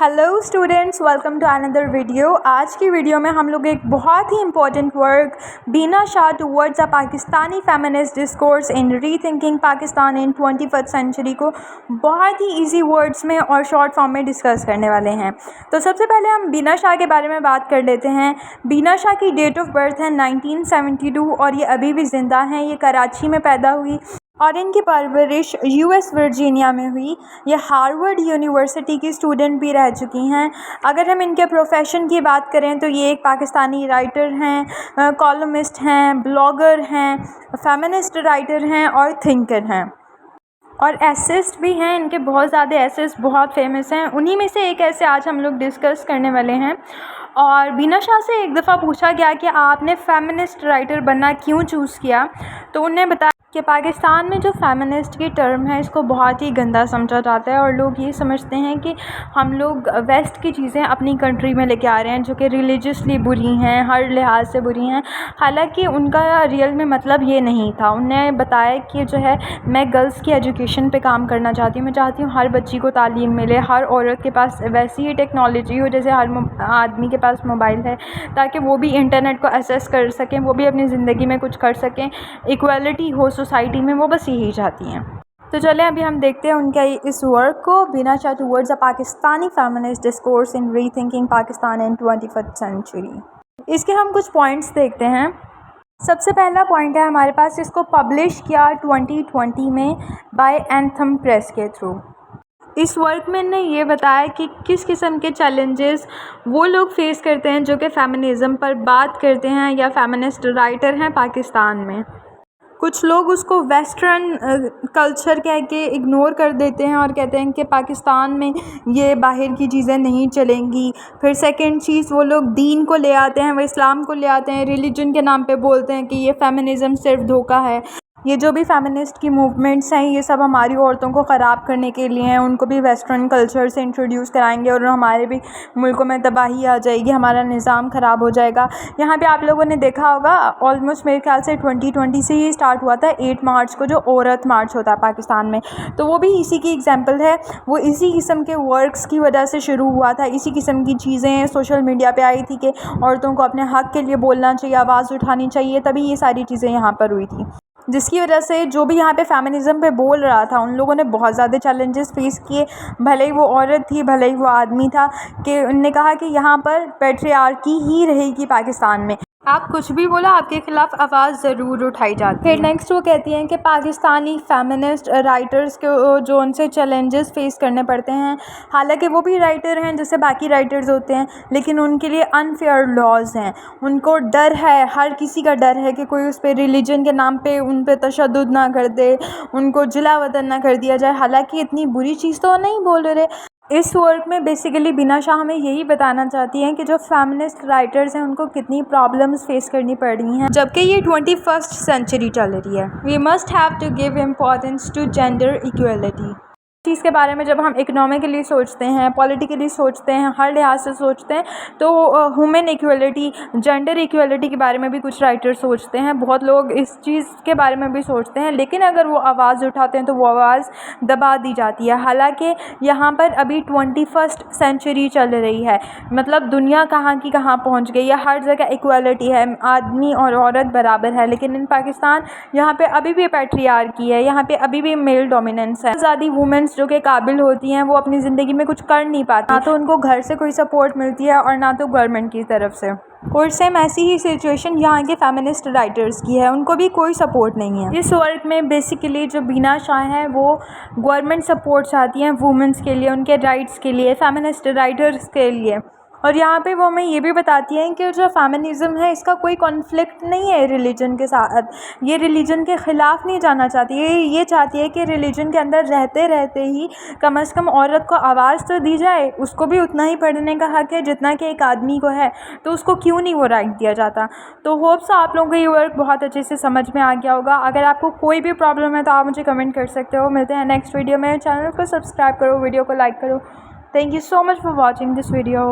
Hello students, welcome to another video. आज की video में हम लोग एक बहुत ही important work Bina Shah towards a Pakistani feminist discourse in rethinking Pakistan in 21st century को बहुत ही इजी वर्ड्स में और शॉर्ट फॉर्म में डिस्कस करने वाले हैं। तो सबसे पहले हम बीना शाह के बारे में बात कर लेते हैं। बीना शाह की डेट ऑफ बर्थ है 1972 और ये अभी भी ज़िंदा हैं। ये कराची में पैदा हुई और इनकी परवरिश यूएस वर्जीनिया में हुई। ये हार्वर्ड यूनिवर्सिटी की स्टूडेंट भी रह चुकी हैं। अगर हम इनके प्रोफेशन की बात करें तो ये एक पाकिस्तानी राइटर हैं, कॉलमिस्ट हैं, ब्लॉगर हैं, फेमिनिस्ट राइटर हैं और थिंकर हैं और एसेस्ट भी हैं। इनके बहुत ज़्यादा एसेस बहुत फेमस हैं। उन्हीं में से एक ऐसे आज हम लोग डिस्कस करने वाले हैं। और बीना शाह से एक दफ़ा पूछा गया कि आपने फेमिनिस्ट राइटर बनना क्यों चूज़ किया, तो उन्हें बताया कि पाकिस्तान में जो फेमिनिस्ट की टर्म है इसको बहुत ही गंदा समझा जाता है और लोग ये समझते हैं कि हम लोग वेस्ट की चीज़ें अपनी कंट्री में लेके आ रहे हैं जो कि रिलीजियसली बुरी हैं, हर लिहाज से बुरी हैं। हालांकि उनका रियल में मतलब ये नहीं था। उन्हें बताया कि जो है मैं गर्ल्स की एजुकेशन पे काम करना चाहती हूँ। मैं चाहती हूँ हर बच्ची को तालीम मिले, हर औरत के पास वैसी ही टेक्नोलॉजी हो जैसे हर आदमी के पास मोबाइल है, ताकि वो भी इंटरनेट को एक्सेस कर सकें, वो भी अपनी ज़िंदगी में कुछ कर सकें, इक्वालिटी हो सोसाइटी में। वो बस यही चाहती हैं। तो चलें अभी हम देखते हैं उनके इस वर्क को, Bina Shah towards a Pakistani feminist discourse in rethinking Pakistan in 21st century. इसके हम कुछ पॉइंट्स देखते हैं। सबसे पहला पॉइंट है हमारे पास, इसको पब्लिश किया 2020 में बाय एंथम प्रेस के थ्रू। इस वर्क में ने ये बताया कि किस किस्म के चैलेंजेस वो लोग फेस करते हैं जो कि फ़ेमिनिज़म पर बात करते हैं या फेमिनिस्ट राइटर हैं पाकिस्तान में। कुछ लोग उसको वेस्टर्न कल्चर कह के इग्नोर कर देते हैं और कहते हैं कि पाकिस्तान में ये बाहर की चीज़ें नहीं चलेंगी। फिर सेकंड चीज़, वो लोग दीन को ले आते हैं, वो इस्लाम को ले आते हैं, रिलीजन के नाम पे बोलते हैं कि ये फेमिनिज़म सिर्फ धोखा है। ये जो भी फेमिनिस्ट की मूवमेंट्स हैं ये सब हमारी औरतों को ख़राब करने के लिए हैं। उनको भी वेस्टर्न कल्चर से इंट्रोड्यूस कराएंगे और हमारे भी मुल्कों में तबाही आ जाएगी, हमारा निज़ाम ख़राब हो जाएगा। यहाँ पे आप लोगों ने देखा होगा ऑलमोस्ट मेरे ख्याल से 2020 से ही स्टार्ट हुआ था 8 मार्च को, जो औरत मार्च होता है पाकिस्तान में। तो वो भी इसी की एग्जाम्पल है। वो इसी किस्म के वर्क्स की वजह से शुरू हुआ था। इसी किस्म की चीज़ें सोशल मीडिया पर आई थी कि औरतों को अपने हक़ के लिए बोलना चाहिए, आवाज़ उठानी चाहिए, तभी ये सारी चीज़ें यहाँ पर हुई थी। जिसकी वजह से जो भी यहाँ पे फेमिनिज़म पे बोल रहा था उन लोगों ने बहुत ज़्यादा चैलेंजेस फेस किए, भले ही वो औरत थी, भले ही वो आदमी था। कि उनने कहा कि यहाँ पर पैट्रियार्की ही रहेगी पाकिस्तान में, आप कुछ भी बोला आपके ख़िलाफ़ आवाज़ ज़रूर उठाई जाती है। फिर नेक्स्ट वो कहती हैं कि पाकिस्तानी फेमिनिस्ट राइटर्स को जो उनसे चैलेंजेस फेस करने पड़ते हैं, हालांकि वो भी राइटर हैं जैसे बाकी राइटर्स होते हैं, लेकिन उनके लिए अनफेयर लॉज हैं। उनको डर है, हर किसी का डर है कि कोई उस पर रिलीजन के नाम पे उन पर तशद्दुद ना कर दे, उनको जिला वतन ना कर दिया जाए। हालांकि इतनी बुरी चीज़ तो नहीं बोल रहे। इस वर्क में बेसिकली बीना शाह हमें यही बताना चाहती हैं कि जो फेमिनिस्ट राइटर्स हैं उनको कितनी प्रॉब्लम्स फेस करनी पड़ रही हैं, जबकि ये 21st सेंचुरी चल रही है। We must have to give importance to gender equality. चीज़ के बारे में जब हम इकोनॉमिकली सोचते हैं, पॉलिटिकली सोचते हैं, हर लिहाज से सोचते हैं, तो ह्यूमन इक्वलिटी, जेंडर इक्वलिटी के बारे में भी कुछ राइटर सोचते हैं। बहुत लोग इस चीज़ के बारे में भी सोचते हैं, लेकिन अगर वो आवाज़ उठाते हैं तो वो आवाज़ दबा दी जाती है। हालांकि यहाँ पर अभी 21st सेंचुरी चल रही है, मतलब दुनिया कहाँ की कहाँ पहुँच गई है। हर जगह इक्वलिटी है, आदमी और औरत बराबर है, लेकिन इन पाकिस्तान यहाँ पर अभी भी पैट्रियार्की है, यहाँ पर अभी भी मेल डोमिनेंस है। ज़्यादा वुमेन्स जो कि काबिल होती हैं वो अपनी ज़िंदगी में कुछ कर नहीं पाती, ना तो उनको घर से कोई सपोर्ट मिलती है और ना तो गवर्नमेंट की तरफ से। और सेम ऐसी ही सिचुएशन यहाँ के फेमिनिस्ट राइटर्स की है, उनको भी कोई सपोर्ट नहीं है। इस वर्क में बेसिकली जो बीना शाह है वो गवर्नमेंट सपोर्ट चाहती हैं वुमेन्स के लिए, उनके राइट्स के लिए, फेमिनिस्ट राइटर्स के लिए। और यहाँ पे वो हमें ये भी बताती हैं कि जो फेमिनिज़म है इसका कोई कॉन्फ्लिक्ट नहीं है रिलीजन के साथ। ये रिलीजन के ख़िलाफ़ नहीं जाना चाहती है। ये चाहती है कि रिलीजन के अंदर रहते रहते ही कम से कम औरत को आवाज़ तो दी जाए, उसको भी उतना ही पढ़ने का हक़ है जितना कि एक आदमी को है, तो उसको क्यों नहीं वो राइट दिया जाता। तो होप्स आप लोगों को ये वर्क बहुत अच्छे से समझ में आ गया होगा। अगर आपको कोई भी प्रॉब्लम है तो आप मुझे कमेंट कर सकते हो। मिलते हैं नेक्स्ट वीडियो में। चैनल को सब्सक्राइब करो, वीडियो को लाइक करो। Thank you so much for watching this video.